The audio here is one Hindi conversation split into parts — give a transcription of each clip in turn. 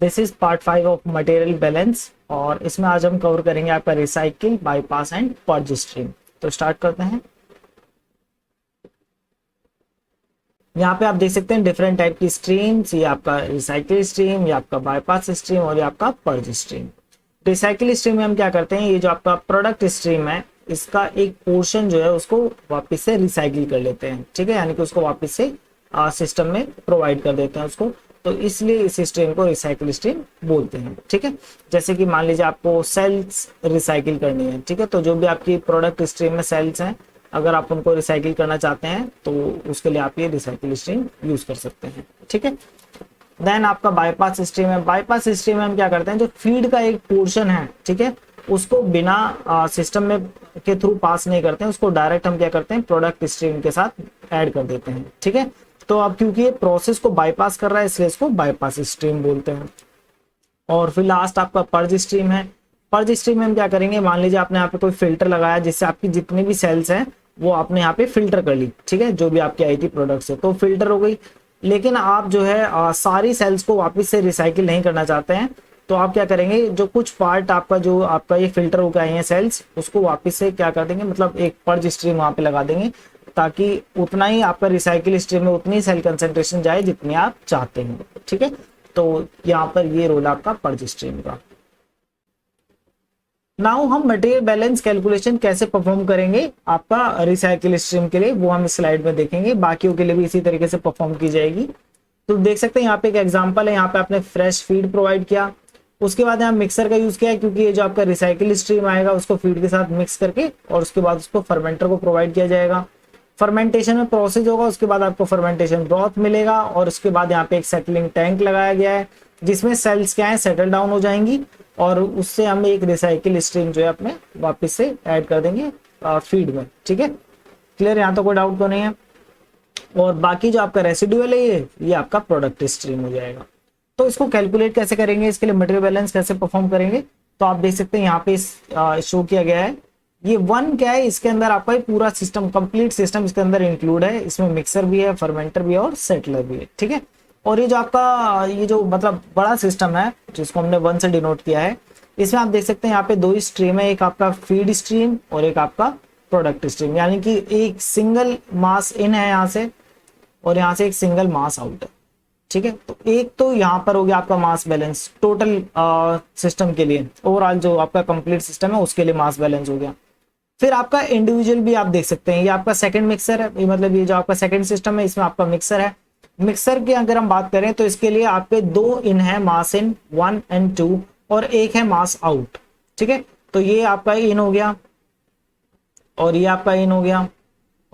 This is part 5 of material balance और इसमें आज हम कवर करेंगे आपका recycle, bypass and purge stream. तो स्टार्ट करते हैं। यहाँ पे आप देख सकते हैं डिफरेंट टाइप की स्ट्रीम्स, ये आपका रिसाइकिल स्ट्रीम, ये आपका बाईपास स्ट्रीम और ये आपका पर्ज स्ट्रीम। रिसाइकिल स्ट्रीम में हम क्या करते हैं, ये जो आपका प्रोडक्ट स्ट्रीम है इसका एक पोर्शन जो है उसको वापस से रिसाइकिल कर लेते हैं, ठीक है, यानी कि उसको वापस से सिस्टम में प्रोवाइड कर देते हैं उसको, तो इसलिए इस स्ट्रीम को रिसाइकिल स्ट्रीम बोलते हैं, ठीक है। जैसे कि मान लीजिए आपको सेल्स रिसाइकिल करनी है, ठीक है, तो जो भी आपकी प्रोडक्ट स्ट्रीम में सेल्स हैं अगर आप उनको रिसाइकिल करना चाहते हैं तो उसके लिए आप ये रिसाइकिल स्ट्रीम यूज कर सकते हैं, ठीक है। देन आपका बाईपास स्ट्रीम है। बाईपास स्ट्रीम में हम क्या करते हैं, जो फीड का एक पोर्शन है, ठीक है, उसको बिना सिस्टम में के थ्रू पास नहीं करते हैं, उसको डायरेक्ट हम क्या करते हैं प्रोडक्ट स्ट्रीम के साथ ऐड कर देते हैं, ठीक है। तो अब क्योंकि ये प्रोसेस को बाईपास कर रहा है इसलिए इसको बाईपास स्ट्रीम बोलते हैं। और फिर लास्ट आपका पर्ज स्ट्रीम है। पर्ज स्ट्रीम में हम क्या करेंगे, मान लीजिए आपने यहाँ पे कोई फिल्टर लगाया जिससे आपकी जितनी भी सेल्स हैं वो आपने यहाँ पे फिल्टर कर ली, ठीक है, जो भी आपकी आई थी प्रोडक्ट से, तो फिल्टर हो गई। लेकिन आप जो है सारी सेल्स को वापस से रिसाइकिल नहीं करना चाहते हैं, तो आप क्या करेंगे, जो कुछ पार्ट आपका जो आपका ये फिल्टर होकर आई है सेल्स, उसको वापस से क्या कर देंगे, मतलब एक पर्ज स्ट्रीम वहां पे लगा देंगे ताकि उतना ही आपका रिसाइकिल स्ट्रीम में उतनी सेल कंसेंट्रेशन जाए जितनी आप चाहते हैं, ठीक है। तो यहाँ पर ये रोल आपका पर्ज स्ट्रीम का। नाउ हम मटेरियल बैलेंस कैलकुलेशन कैसे परफॉर्म करेंगे आपका रिसाइकिल स्ट्रीम के लिए, वो हम इस स्लाइड में देखेंगे, बाकियों के लिए भी इसी तरीके से परफॉर्म की जाएगी। तो देख सकते हैं यहाँ पे एक एग्जांपल है, यहाँ पे आपने फ्रेश फीड प्रोवाइड किया, उसके बाद यहाँ मिक्सर का यूज किया है क्योंकि ये जो आपका रिसाइकिल स्ट्रीम आएगा उसको फीड के साथ मिक्स करके और उसके बाद उसको फर्मेंटर को प्रोवाइड किया जाएगा। फर्मेंटेशन में प्रोसेस होगा, उसके बाद आपको फर्मेंटेशन ब्रॉथ मिलेगा और उसके बाद यहाँ पे एक सेटलिंग टैंक लगाया गया है जिसमें सेल्स क्या है सेटल डाउन हो जाएंगी और उससे हम एक रिसाइकिल स्ट्रीम जो है अपने वापस से ऐड कर देंगे फीड में, ठीक है। क्लियर, यहाँ तो कोई डाउट तो नहीं है। और बाकी जो आपका रेसिडुअल है ये आपका प्रोडक्ट स्ट्रीम हो जाएगा। तो इसको कैलकुलेट कैसे करेंगे, इसके लिए मटेरियल बैलेंस कैसे परफॉर्म करेंगे, तो आप देख सकते हैं यहाँ पे शो किया गया है। ये वन क्या है, इसके अंदर आपका पूरा सिस्टम, कंप्लीट सिस्टम इसके अंदर इंक्लूड है, इसमें मिक्सर भी है, फर्मेंटर भी है और सेटलर भी है, ठीक है। और ये जो आपका ये जो मतलब बड़ा सिस्टम है जिसको हमने वन से डिनोट किया है, इसमें आप देख सकते हैं यहाँ पे दो ही स्ट्रीम है, एक आपका फीड स्ट्रीम और एक आपका प्रोडक्ट स्ट्रीम, यानी कि एक सिंगल मास इन है यहाँ से और यहाँ से एक सिंगल मास आउट है, ठीक है। तो एक तो यहाँ पर हो गया आपका मास बैलेंस टोटल सिस्टम के लिए, ओवरऑल जो आपका कंप्लीट सिस्टम है उसके लिए मास बैलेंस हो गया। फिर आपका इंडिविजुअल भी आप देख सकते हैं, ये आपका सेकंड मिक्सर है, मतलब ये जो आपका सेकंड सिस्टम है इसमें आपका मिक्सर है। मिक्सर की अगर हम बात करें तो इसके लिए आपके दो इन है, मास इन 1 and 2 और एक है मास आउट, ठीक है। तो ये आपका इन हो गया और ये आपका इन हो गया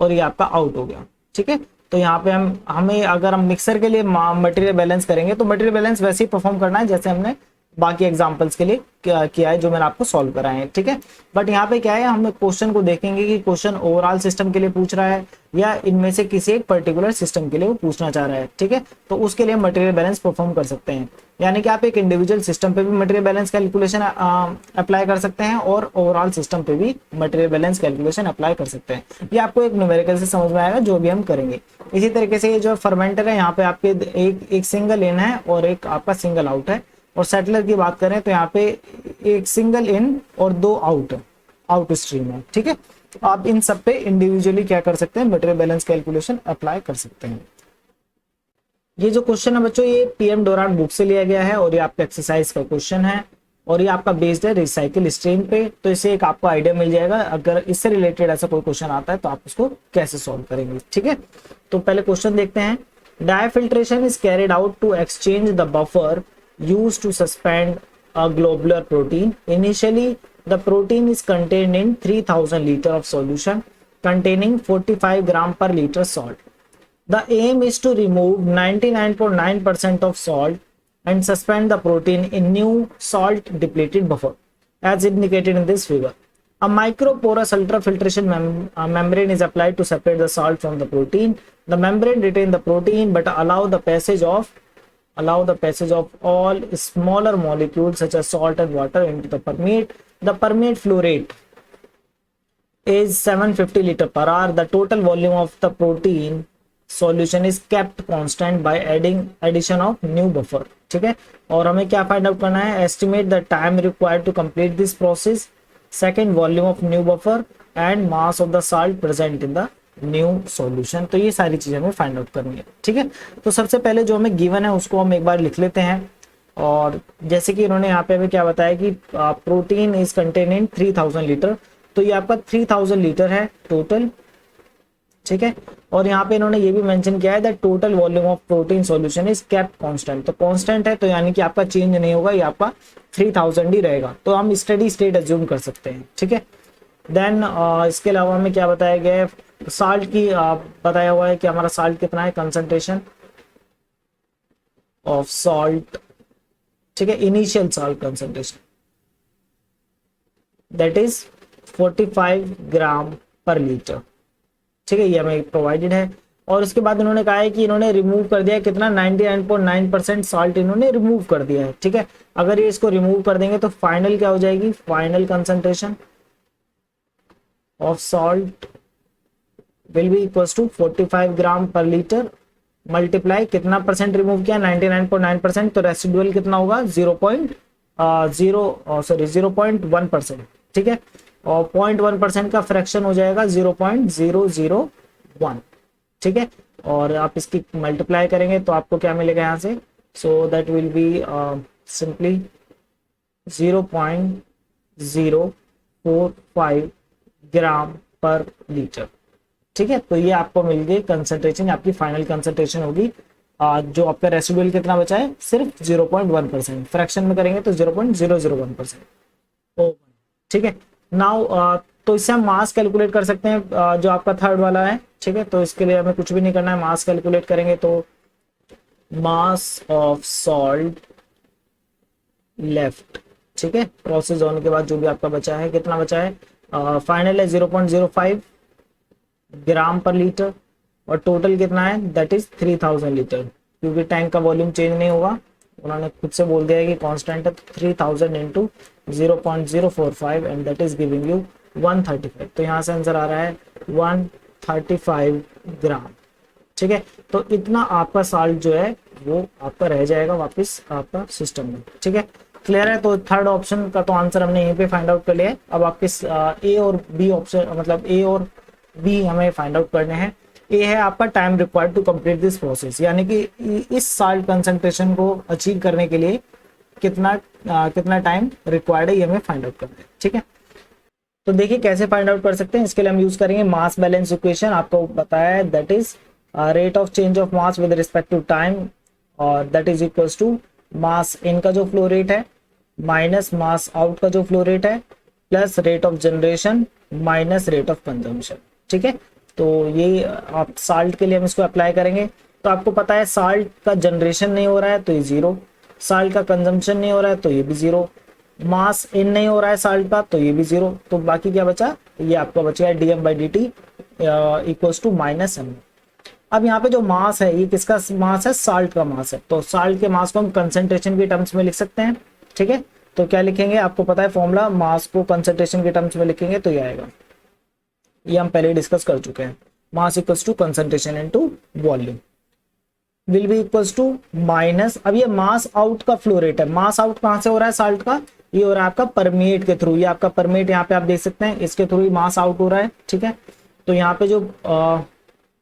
और ये आपका आउट हो गया, ठीक है। तो यहाँ पे हमें अगर हम मिक्सर के लिए मटेरियल बैलेंस करेंगे तो मटेरियल बैलेंस वैसे ही परफॉर्म करना है जैसे हमने बाकी एग्जांपल्स के लिए किया है जो मैंने आपको सॉल्व कराए हैं, ठीक है। बट यहाँ पे क्या है, हम क्वेश्चन को देखेंगे कि क्वेश्चन ओवरऑल सिस्टम के लिए पूछ रहा है या इनमें से किसी एक पर्टिकुलर सिस्टम के लिए वो पूछना चाह रहा है, ठीक है। तो उसके लिए मटेरियल बैलेंस परफॉर्म कर सकते हैं, यानी कि आप एक इंडिविजुअल सिस्टम पे भी मटेरियल बैलेंस कैलकुलेशन अप्लाई कर सकते हैं और ओवरऑल सिस्टम पे भी मटेरियल बैलेंस कैलकुलेशन अप्लाई कर सकते हैं। ये आपको एक न्यूमेरिकल से समझ में आएगा जो भी हम करेंगे। इसी तरीके से ये जो फर्मेंटर है यहाँ पे आपके एक सिंगल इन है और एक आपका सिंगल आउट है। और सेटलर की बात करें तो यहाँ पे एक सिंगल इन और दो आउट स्ट्रीम है, ठीक है। तो आप इन सब पे इंडिविजुअली क्या कर सकते हैं, मटेरियल बैलेंस कैलकुलेशन अप्लाई कर सकते हैं। ये जो क्वेश्चन है बच्चों ये पीएम डोराट बुक से लिया गया है और ये आपका एक्सरसाइज का क्वेश्चन है और ये आपका बेस्ड है रिसाइकिल स्ट्रीम पे। तो इससे एक आपको आइडिया मिल जाएगा अगर इससे रिलेटेड ऐसा कोई क्वेश्चन आता है तो आप उसको कैसे सॉल्व करेंगे, ठीक है। तो पहले क्वेश्चन देखते हैं। Diafiltration is carried out to exchange the buffer used to suspend a globular protein. Initially, the protein is contained in 3000 liter of solution containing 45 gram per liter salt. The aim is to remove 99.9% of salt and suspend the protein in new salt depleted buffer as indicated in this figure. A microporous ultrafiltration membrane is applied to separate the salt from the protein. The membrane retains the protein but allow the passage of all smaller molecules such as salt and water into the permeate. The permeate flow rate is 750 liter per hour. The total volume of the protein solution is kept constant by addition of new buffer. ठीक है। और हमें क्या फाइंड आउट करना है, estimate the time required to complete this process, second volume of new buffer and mass of the salt present in the new solution. तो ये सारी चीजें हमें फाइंड आउट करनी है, ठीक है। तो सबसे पहले जो हमें गिवन है उसको हम एक बार लिख लेते हैं। और जैसे कि इन्होंने यहाँ पे हमें क्या बताया कि protein is contain in 3000 litre, तो ये आपका 3000 लीटर है टोटल, ठीक है। और यहाँ पे इन्होंने ये भी मेंशन किया है that total volume of protein solution is kept constant, तो कांस्टेंट है तो यानी कि आपका चेंज नहीं होगा, ये आपका 3000 ही रहेगा, तो हम स्टेडी स्टेट अज्यूम कर सकते हैं, ठीक है। देन इसके अलावा हमें क्या बताया गया है, साल्ट की बताया हुआ है कि हमारा साल्ट कितना है, कंसंट्रेशन ऑफ सॉल्ट, ठीक है, initial salt concentration that is 45 gram per litre, ठीक है, ये हमें प्रोवाइडेड है। और उसके बाद इन्होंने कहा है कि इन्होंने रिमूव कर दिया है कितना, 99.9% साल्ट इन्होंने रिमूव कर दिया है, ठीक है। अगर ये इसको रिमूव कर देंगे तो फाइनल क्या हो जाएगी, final concentration of salt will be equals to 45 gram per litre multiply कितना परसेंट रिमूव किया, 99.9%, तो रेसिडुअल कितना होगा 0.1%, ठीक है। और 0.1% का फ्रैक्शन हो जाएगा 0.001, ठीक है। और आप इसकी मल्टीप्लाई करेंगे तो आपको क्या मिलेगा यहाँ से, so that will be simply 0.045 gram per litre, ठीक है। तो ये आपको मिल गई कंसंट्रेशन, आपकी फाइनल कंसंट्रेशन होगी। जो आपका रेसिडुअल कितना बचा है, सिर्फ 0.1%, फ्रैक्शन में करेंगे तो 0.001%, ठीक है। नाउ तो इससे हम मास कैलकुलेट कर सकते हैं, जो आपका थर्ड वाला है, ठीक है। तो इसके लिए हमें कुछ भी नहीं करना है, मास कैलकुलेट करेंगे तो मास ऑफ सॉल्ट लेफ्ट, ठीक है, प्रोसेस होने के बाद जो भी आपका बचा है, कितना बचा है, फाइनल है 0.05 ग्राम पर लीटर, और टोटल कितना है, दैट इज 3000 लीटर, क्योंकि टैंक का वॉल्यूम चेंज नहीं होगा, उन्होंने खुद से बोल दिया है कि कांस्टेंट है, 3000 into 0.045 and that is giving you 135, तो यहाँ से आंसर आ रहा है 135 ग्राम, ठीक है। तो इतना आपका साल्ट जो है वो आपका रह जाएगा वापस आपका सिस्टम में, ठीक है, क्लियर है। तो थर्ड ऑप्शन का तो आंसर हमने यहीं पे फाइंड आउट कर लिया है। अब आपके ए और बी ऑप्शन, मतलब ए और बी हमें फाइंड आउट करने हैं। ए है आपका time required to complete this process, यानी कि इस साल्ट कंसंट्रेशन को अचीव करने के लिए कितना टाइम रिक्वायर्ड है, ये हमें फाइंड आउट करना है, ठीक है। तो देखिए कैसे फाइंड आउट कर सकते हैं, इसके लिए हम यूज करेंगे मास बैलेंस इक्वेशन, आपको बताया है that is rate of change of mass with respect to time, और that is equals to mass in का जो फ्लो रेट है माइनस मास आउट का जो फ्लो रेट है plus rate of generation minus rate of consumption, ठीक है। तो ये आप साल्ट के लिए हम इसको अप्लाई करेंगे, तो आपको पता है साल्ट का जनरेशन नहीं हो रहा है तो ये 0, साल्ट का कंजम्पशन नहीं हो रहा है तो ये भी 0, मास इन नहीं हो रहा है साल्ट का तो ये भी 0, तो बाकी क्या बचा, ये आपका बचेगा dm/dt इक्वल्स टू -m। अब यहाँ पे जो मास है ये किसका मास है, साल्ट का मास है, तो साल्ट के मास को हम कंसंट्रेशन के टर्म्स में लिख सकते हैं, ठीक है। तो क्या लिखेंगे, आपको पता है फॉर्मूला, मास को कंसंट्रेशन के टर्म्स में लिखेंगे तो ये आएगा, ये हम पहले डिस्कस कर चुके हैं, mass equals to concentration into volume will be equals to minus, अब ये मास आउट का फ्लो रेट है, मास आउट कहां से हो रहा है साल्ट का, ये हो रहा है आपका परमेट के थ्रू, ये आपका परमेट यहाँ पे आप देख सकते हैं, इसके थ्रू ही मास आउट हो रहा है, ठीक है। तो यहाँ पे जो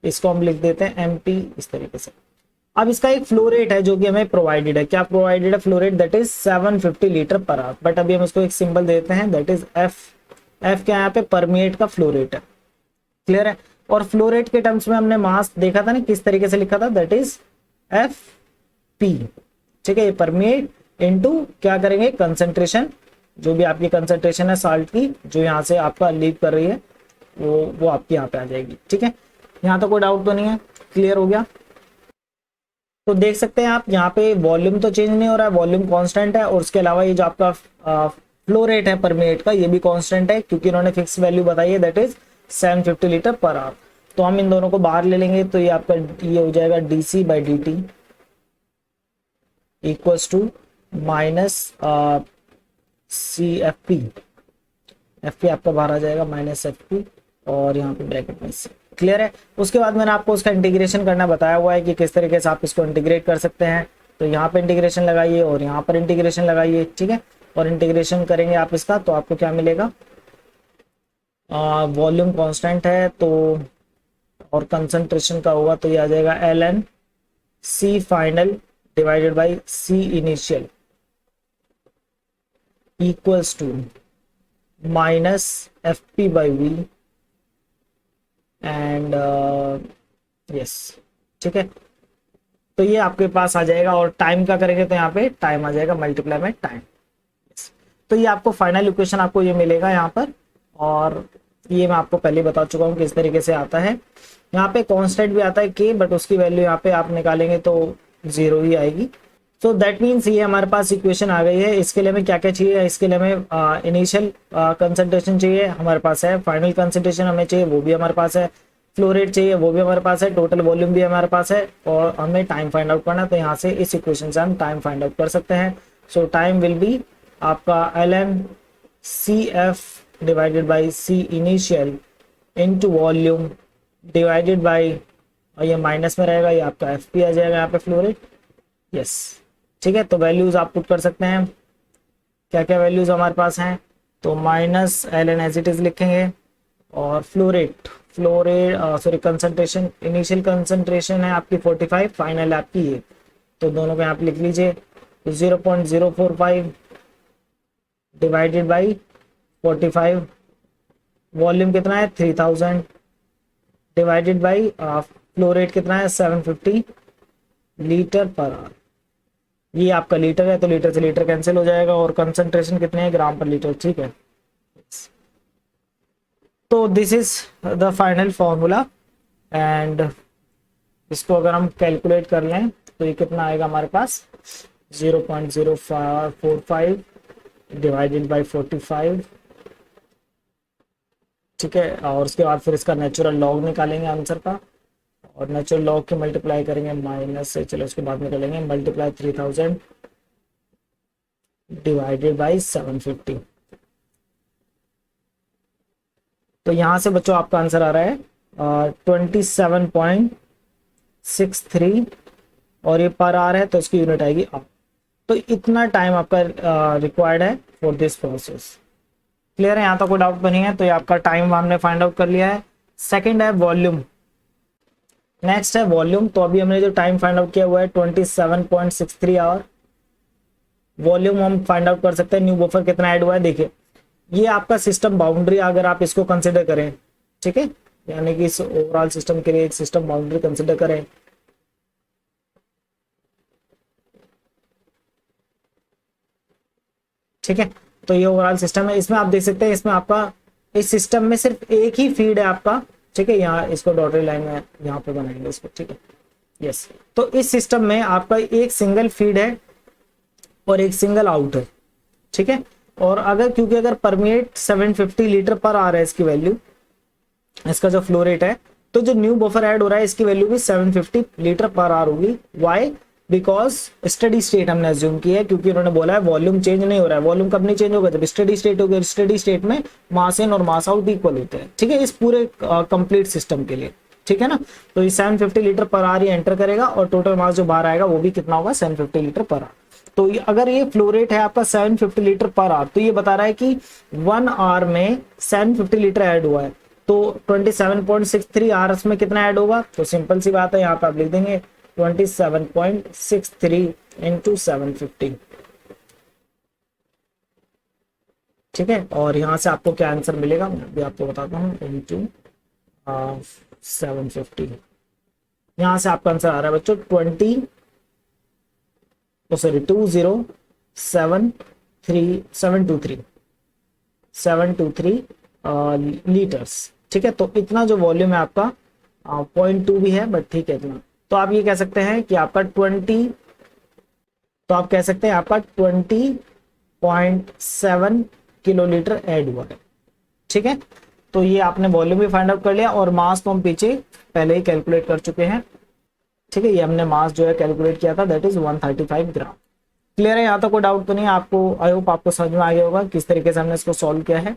इसको हम लिख देते हैं एमपी इस तरीके से। अब इसका एक फ्लो रेट है जो कि हमें प्रोवाइडेड है, क्या प्रोवाइडेड है, flow rate that is 750 litre per hour, but अभी हम इसको एक सिंबल देते हैं दैट इज एफ, एफ क्या यहाँ पे परमेट का फ्लो रेट है, क्लियर है। और फ्लो रेट के टर्म्स में हमने मास देखा था ना किस तरीके से लिखा था, दैट इज एफ पी, ठीक है, ये परमेट इनटू क्या करेंगे, कंसंट्रेशन, जो भी आपकी कंसंट्रेशन है साल्ट की जो यहाँ से आपका लीव कर रही है वो आपकी यहाँ पे आ जाएगी, ठीक है। यहाँ तो कोई डाउट तो नहीं है, क्लियर हो गया। तो देख सकते हैं आप यहाँ पे वॉल्यूम तो चेंज नहीं हो रहा है, वॉल्यूम कांस्टेंट है, और उसके अलावा ये जो आपका फ्लो रेट है पर मिनट का ये भी कांस्टेंट है, क्योंकि इन्होंने फिक्स वैल्यू बताई है that is 750 litre per hour. तो हम इन दोनों को बाहर ले लेंगे तो ये आपका ये हो जाएगा dc/dt equals to minus CFP, FP आपका बाहर आ जाएगा माइनस FP, और यहाँ पे ब्रैकेट में से, क्लियर है। उसके बाद मैंने आपको उसका इंटीग्रेशन करना बताया हुआ है कि किस तरीके से आप इसको इंटीग्रेट कर सकते हैं, तो यहाँ पे इंटीग्रेशन लगाइए और यहाँ पर इंटीग्रेशन लगाइए, ठीक है। और इंटीग्रेशन करेंगे आप इसका तो आपको क्या मिलेगा, वॉल्यूम कांस्टेंट है तो और कंसंट्रेशन का होगा तो ये आ जाएगा ln C final divided by C initial equals to minus FP by V and yes, ठीक है। तो ये आपके पास आ जाएगा और टाइम का करेंगे तो यहाँ पे टाइम आ जाएगा मल्टीप्लाई में टाइम। तो ये आपको फाइनल इक्वेशन आपको ये मिलेगा यहाँ पर, और ये मैं आपको पहले बता चुका हूँ किस तरीके से आता है। यहाँ पे कांस्टेंट भी आता है k, बट उसकी वैल्यू यहाँ पे आप निकालेंगे तो 0 ही आएगी। सो दैट मीन्स ये हमारे पास इक्वेशन आ गई है। इसके लिए हमें क्या क्या चाहिए, इसके लिए हमें इनिशियल कंसंट्रेशन चाहिए, हमारे पास है। फाइनल कंसंट्रेशन हमें चाहिए, वो भी हमारे पास है। फ्लो रेट चाहिए, वो भी हमारे पास है। टोटल वॉल्यूम भी हमारे पास है, और हमें टाइम फाइंड आउट करना है। तो यहाँ से इस इक्वेशन से हम टाइम फाइंड आउट कर सकते हैं। सो टाइम विल बी आपका ln CF divided by C initial into volume divided by, और ये माइनस में रहेगा, ये आपका FP आ जाएगा यहाँ पे फ्लो रेट। यस, ठीक है। तो वैल्यूज आप पुट कर सकते हैं, क्या क्या वैल्यूज हमारे पास हैं। तो minus ln as it is लिखेंगे, और flow rate sorry concentration, initial concentration है आपकी 45, फाइनल आपकी ये, तो दोनों को यहाँ पे लिख लीजिए। तो 0.045 डिवाइडेड बाई 45, वॉल्यूम कितना है 3000 डिवाइडेड बाई फ्लो रेट कितना है 750 लीटर पर आवर। ये आपका लीटर है तो लीटर से लीटर कैंसिल हो जाएगा, और कंसंट्रेशन कितने हैं ग्राम पर लीटर, ठीक है। तो this is the final formula, and इसको अगर हम कैलकुलेट कर लें तो ये कितना आएगा हमारे पास 0.045 डिवाइडेड बाई 45, ठीक है। और उसके बाद फिर इसका नेचुरल लॉग निकालेंगे आंसर का, और नेचुरल लॉग के मल्टीप्लाई करेंगे माइनस से, चलो उसके बाद निकालेंगे मल्टीप्लाई 3000 डिवाइडेड बाई 750। तो यहाँ से बच्चों आपका आंसर आ रहा है 27.63, और ये पर आवर है तो इसकी यूनिट आएगी आवर। तो इतना टाइम आपका रिक्वायर्ड है फॉर दिस प्रोसेस। क्लियर है, यहाँ तक कोई डाउट नहीं है। तो ये आपका टाइम हमने फाइंड आउट कर लिया है। सेकंड है वॉल्यूम, नेक्स्ट है वॉल्यूम। तो अभी हमने जो टाइम फाइंड आउट किया हुआ है 27.63 आवर। वॉल्यूम हम फाइंड आउट कर सकते हैं, न्यू बफर कितना ऐड हुआ है। देखिए ये आपका सिस्टम बाउंड्री अगर आप इसको कंसिडर करें, ठीक है, यानी कि इस ओवरऑल सिस्टम के लिए एक सिस्टम बाउंड्री कंसिडर करें, ठीक है। तो ये ओवरऑल सिस्टम है, इसमें आप देख सकते हैं इसमें आपका इस सिस्टम में सिर्फ एक ही फीड है आपका, ठीक है। यहाँ इसको डॉटेड लाइन में यहाँ पे बनाएंगे इसको, ठीक है। यस, तो इस सिस्टम में आपका एक सिंगल फीड है और एक सिंगल आउट है, ठीक है। और अगर क्योंकि अगर परमिएट 750 लीटर पर आ रहा है इसकी वैल्यू, इसका जो फ्लो रेट है, तो जो न्यू बफर ऐड हो रहा है इसकी वैल्यू भी 750 लीटर पर आवर होगी। वाई, बिकॉज स्टडी स्टेट हमने अज्यूम की है, क्योंकि उन्होंने बोला है वॉल्यूम चेंज नहीं हो रहा है। वॉल्यूम कब नहीं चेंज होगा, जब स्टडी स्टेट होगा। स्टडी स्टेट में मास इन और मास आउट इक्वल होते हैं, ठीक है, इस पूरे कंप्लीट सिस्टम के लिए, ठीक है ना। तो ये 750 लीटर पर आवर ही एंटर करेगा, और टोटल मास जो बाहर आएगा वो भी कितना होगा 750 लीटर पर आवर। तो अगर ये फ्लो रेट है आपका 750 लीटर पर आवर, तो ये बता रहा है कि 1 आवर में 750 लीटर ऐड हुआ है, तो 27.63 आवर्स में कितना ऐड होगा। तो सिंपल सी बात है, यहाँ पे आप लिख देंगे 27.63 इंटू 750, ठीक है। और यहाँ से आपको क्या आंसर मिलेगा मैं भी आपको बताता हूँ, इंटू 750। यहाँ से आपका आंसर आ रहा है बच्चों 723 लीटर्स, ठीक है। तो इतना जो वॉल्यूम है आपका 0.2 भी है, बट ठीक है इतना। तो आप ये कह सकते हैं कि आपका 20.7 किलोलीटर ऐड हुआ है, ठीक है। तो ये आपने वॉल्यूम भी फाइंड आउट कर लिया, और मास तो हम पीछे पहले ही कैलकुलेट कर चुके हैं, ठीक है। ये हमने मास जो है कैलकुलेट किया था, दैट इज 135 ग्राम। क्लियर है, यहाँ तक कोई डाउट तो नहीं आपको। आई होप आपको समझ में आ गया होगा किस तरीके से हमने इसको सॉल्व किया है।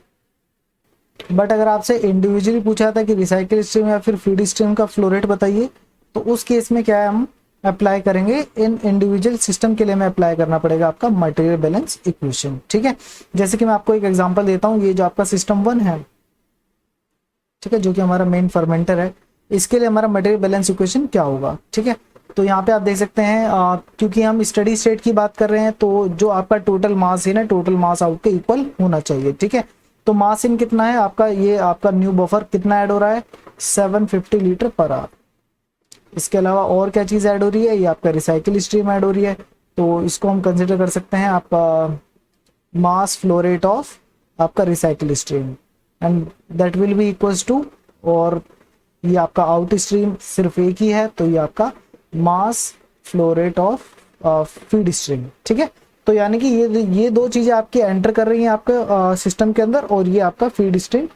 बट अगर आपसे इंडिविजुअली पूछा था कि रिसाइकिल स्ट्रीम या फिर फीड स्ट्रीम का फ्लो रेट बताइए, तो उस केस में क्या है, हम अप्लाई करेंगे, इन इंडिविजुअल सिस्टम के लिए हमें अप्लाई करना पड़ेगा आपका मटेरियल बैलेंस इक्वेशन। ठीक है, जैसे कि मैं आपको एक एग्जांपल देता हूँ, ये जो आपका सिस्टम 1 है, ठीक है, जो कि हमारा मेन फर्मेंटर है, इसके लिए हमारा मटेरियल बैलेंस इक्वेशन क्या होगा। ठीक है, तो यहाँ पे आप देख सकते हैं क्योंकि हम स्टडी स्टेट की बात कर रहे हैं, तो जो आपका टोटल मास इन है टोटल मास आउट के इक्वल होना चाहिए। ठीक है, तो मास इन कितना है आपका, ये आपका न्यू बफर कितना ऐड हो रहा है, 750 लीटर पर आवर। इसके अलावा और क्या चीज ऐड हो रही है, ये आपका रिसाइकिल स्ट्रीम ऐड हो रही है, तो इसको हम कंसिडर कर सकते हैं आपका मास फ्लो रेट ऑफ आपका recycle stream, and that will be equals to, और ये आपका आउट स्ट्रीम सिर्फ एक ही है, तो ये आपका mass flow rate of feed stream. ठीक है, तो यानी कि ये दो चीजें आपकी एंटर कर रही हैं आपके सिस्टम के अंदर, और ये आपका फीड स्ट्रीम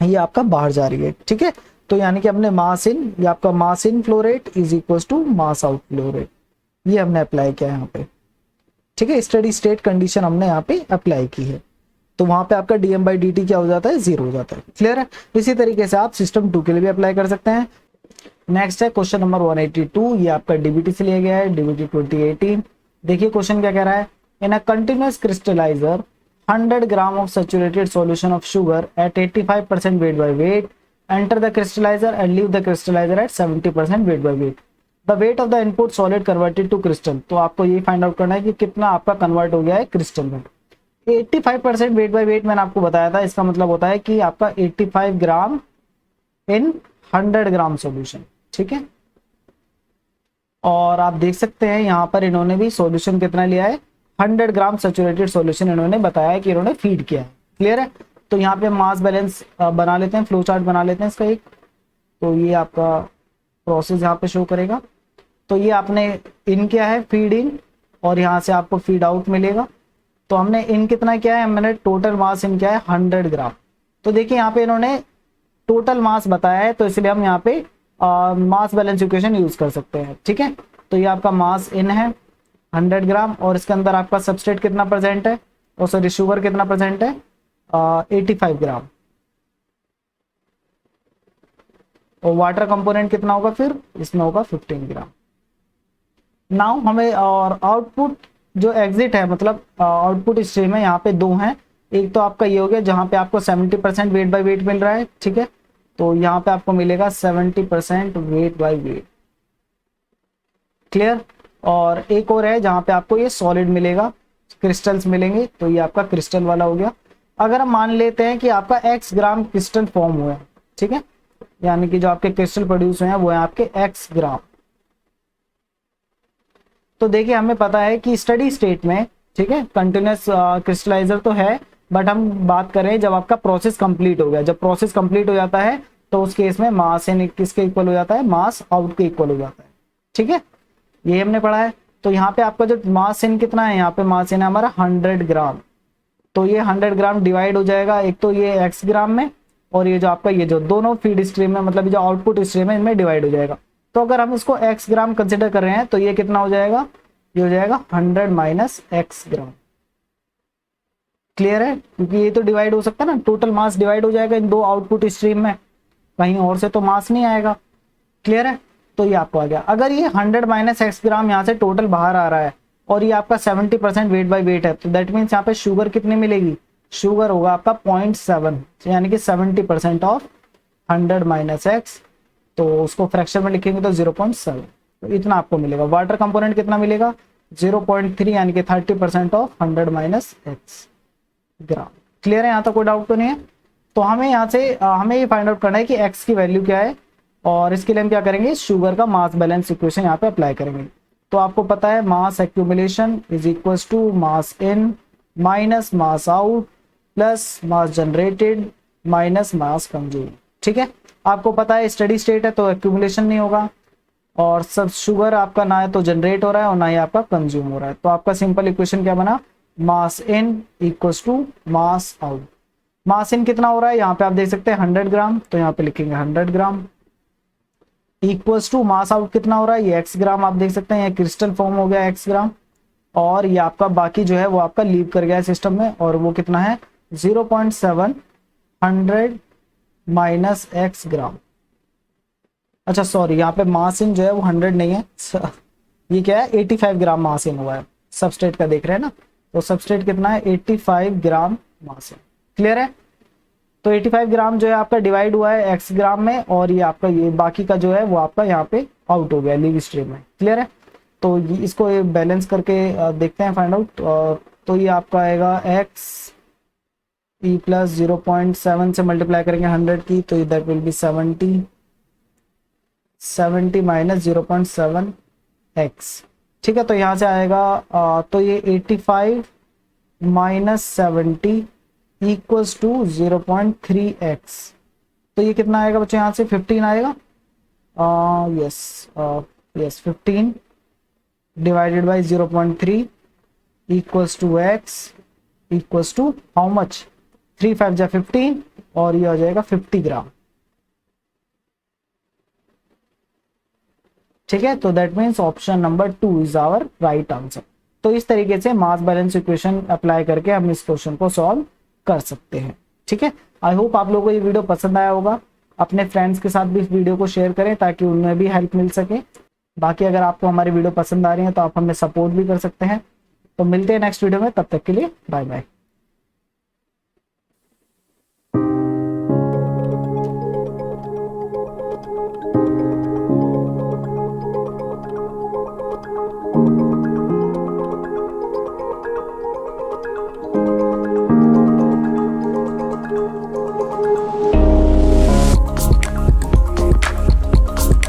ये आपका बाहर जा रही है। ठीक है, तो यानी कि हमने मास इन, ये आपका mass in flow rate is equal to mass out flow rate, ये हमने अप्लाई किया है यहाँ पे। ठीक है, स्टडी स्टेट कंडीशन हमने यहाँ पे अप्लाई की है, तो वहां पे आपका dm/dt क्या हो जाता है, 0 हो जाता है। क्लियर है, इसी तरीके से आप सिस्टम 2 के लिए भी अप्लाई कर सकते हैं। नेक्स्ट है क्वेश्चन नंबर 182, ये आपका डीबीटी से लिया गया है, डीबीटी 2018। देखिए क्वेश्चन क्या कह रहा है, in a continuous crystallizer 100 gram of saturated solution of sugar at 85% weight by weight enter the crystallizer and leave the crystallizer at 70% weight by weight, the weight of the input solid converted to crystal. तो आपको ये फाइंड आउट करना है कि कितना आपका कन्वर्ट हो गया है क्रिस्टल में। 85% वेट बाय वेट मैंने आपको बताया था, इसका मतलब होता है कि आपका 85 ग्राम इन 100 ग्राम सॉल्यूशन। ठीक है, और आप देख सकते हैं यहाँ पर इन्होंने भी सॉल्यूशन कितना लिया है, 100 ग्राम सैचुरेटेड सॉल्यूशन इन्होंने बताया है कि इन्होंने फीड किया है। क्लियर है, तो यहाँ पे मास बैलेंस बना लेते हैं, फ्लो चार्ट बना लेते हैं इसका एक, तो ये आपका प्रोसेस यहाँ पे शो करेगा। तो ये आपने इन किया है फीड इन, और यहाँ से आपको फीड आउट मिलेगा। तो हमने इन कितना किया है, मैंने टोटल मास इन किया है 100 ग्राम। तो देखिए यहाँ पे इन्होंने टोटल मास बताया है, तो इसलिए हम यहाँ पे मास बैलेंस इक्वेशन यूज कर सकते हैं। ठीक है, तो ये आपका मास इन है 100 ग्राम, और इसके अंदर आपका सबस्ट्रेट कितना प्रेजेंट है, और सॉरी शुगर कितना प्रेजेंट है, 85 ग्राम, और वाटर कंपोनेंट कितना होगा फिर इसमें होगा 15 ग्राम। नाउ हमें और आउटपुट जो एग्जिट है, मतलब आउटपुट स्ट्रीम है, यहाँ पे दो हैं। एक तो आपका ये हो गया जहाँ पे आपको 70% वेट बाय वेट मिल रहा है। ठीक है, तो यहाँ पे आपको मिलेगा 70% वेट बाय वेट। क्लियर, और एक और है जहाँ पे आपको ये सॉलिड मिलेगा, क्रिस्टल्स मिलेंगे, तो ये आपका क्रिस्टल वाला हो गया। अगर हम मान लेते हैं कि आपका x ग्राम क्रिस्टल फॉर्म हुआ है, ठीक है, यानी कि जो आपके क्रिस्टल प्रोड्यूस हुए हैं वो है आपके x ग्राम। तो देखिए हमें पता है कि स्टडी स्टेट में, ठीक है, कंटिन्यूस क्रिस्टलाइजर तो है, बट हम बात करें जब आपका प्रोसेस कंप्लीट हो गया, जब प्रोसेस कंप्लीट हो जाता है तो उस केस में मास इन किसके इक्वल हो जाता है, मास आउट के इक्वल हो जाता है। ठीक है, ये हमने पढ़ा है। तो यहाँ पे आपका जो मास इन कितना है, यहाँ पे मास इन है हमारा 100 ग्राम, तो ये 100 ग्राम डिवाइड हो जाएगा, एक तो ये x ग्राम में, और ये जो आपका ये जो दोनों फीड स्ट्रीम में, मतलब जो आउटपुट स्ट्रीम है, इनमें डिवाइड हो जाएगा। तो अगर हम इसको x ग्राम कंसिडर कर रहे हैं तो ये कितना हो जाएगा, ये हो जाएगा 100 माइनस x ग्राम। क्लियर है, क्योंकि ये तो डिवाइड हो सकता है ना, टोटल मास डिवाइड हो जाएगा इन दो आउटपुट स्ट्रीम में, कहीं और से तो मास नहीं आएगा। क्लियर है, तो ये आपको आ गया। अगर ये 100 माइनस x ग्राम यहाँ से टोटल बाहर आ रहा है और ये आपका 70% वेट बाय वेट है, तो दैट मीन्स यहाँ पे शुगर कितनी मिलेगी, शुगर होगा आपका 0.7, यानी कि 70% ऑफ 100 माइनस x, तो उसको फ्रैक्शन में लिखेंगे तो 0.7, तो इतना आपको मिलेगा। वाटर कंपोनेंट कितना मिलेगा, 0.3, यानी कि 30% of 100 minus x gram. Clear है, यहाँ तक कोई डाउट तो नहीं है। तो हमें यहाँ से हमें ये फाइंड आउट करना है कि x की वैल्यू क्या है, और इसके लिए हम क्या करेंगे, शुगर का मास बैलेंस इक्वेशन यहाँ पे अप्लाई करेंगे। तो आपको पता है mass accumulation is equals to mass in minus mass out plus mass generated minus mass consume. ठीक है, आपको पता है स्टडी स्टेट है तो एक्यूमुलेशन नहीं होगा, और सब शुगर आपका ना तो जनरेट हो रहा है और ना ही आपका कंज्यूम हो रहा है। तो आपका सिंपल इक्वेशन क्या बना, मास इन इक्वल्स टू मास आउट। मास इन कितना हो रहा है, यहाँ पे आप देख सकते हैं 100 ग्राम, तो यहाँ पे लिखेंगे 100 ग्राम, इक्वल्स टू मास आउट कितना हो रहा है, ये x ग्राम, आप देख सकते हैं ये क्रिस्टल फॉर्म हो गया x ग्राम, और ये आपका बाकी जो है वो आपका लीव कर गया है सिस्टम में, और वो कितना है 0.7 100 माइनस x ग्राम। अच्छा सॉरी, यहाँ पे मास इन जो है वो 100 नहीं है, ये क्या है 85 ग्राम मास इन हुआ है। सबस्ट्रेट का देख रहे हैं ना, तो सबस्ट्रेट कितना है 85 ग्राम मास इन। क्लियर है? तो 85 ग्राम जो है आपका डिवाइड हुआ है x ग्राम में, और ये आपका ये बाकी का जो है वो आपका यहाँ पे आउट हो गया लीव स्ट्रीम में। क्लियर है? तो इसको बैलेंस करके देखते हैं फाइंड आउट। तो ये आपका आएगा x e प्लस 0.7 से मल्टीप्लाई करेंगे 100 की, तो that will B 70 minus 0.7 x। ठीक है, तो यहाँ से आएगा तो ये 85 माइनस 70 इक्वल्स टू 0.3x। तो ये कितना आएगा बच्चों, यहाँ से 15 आएगा। Yes 15 divided by 0.3 equals to x equals to how much, 3 5 जा 15, और ये हो जाएगा 50 ग्राम। ठीक है, तो that means option number 2 is our right answer. तो इस तरीके से मास बैलेंस इक्वेशन अप्लाई करके हम इस क्वेश्चन को सॉल्व कर सकते हैं। ठीक है, आई होप आप लोगों को ये वीडियो पसंद आया होगा। अपने फ्रेंड्स के साथ भी इस वीडियो को शेयर करें ताकि उनमें भी हेल्प मिल सके। बाकी अगर आपको हमारी वीडियो पसंद आ रही है तो आप हमें सपोर्ट भी कर सकते हैं। तो मिलते हैं नेक्स्ट वीडियो में, तब तक के लिए बाय बाय।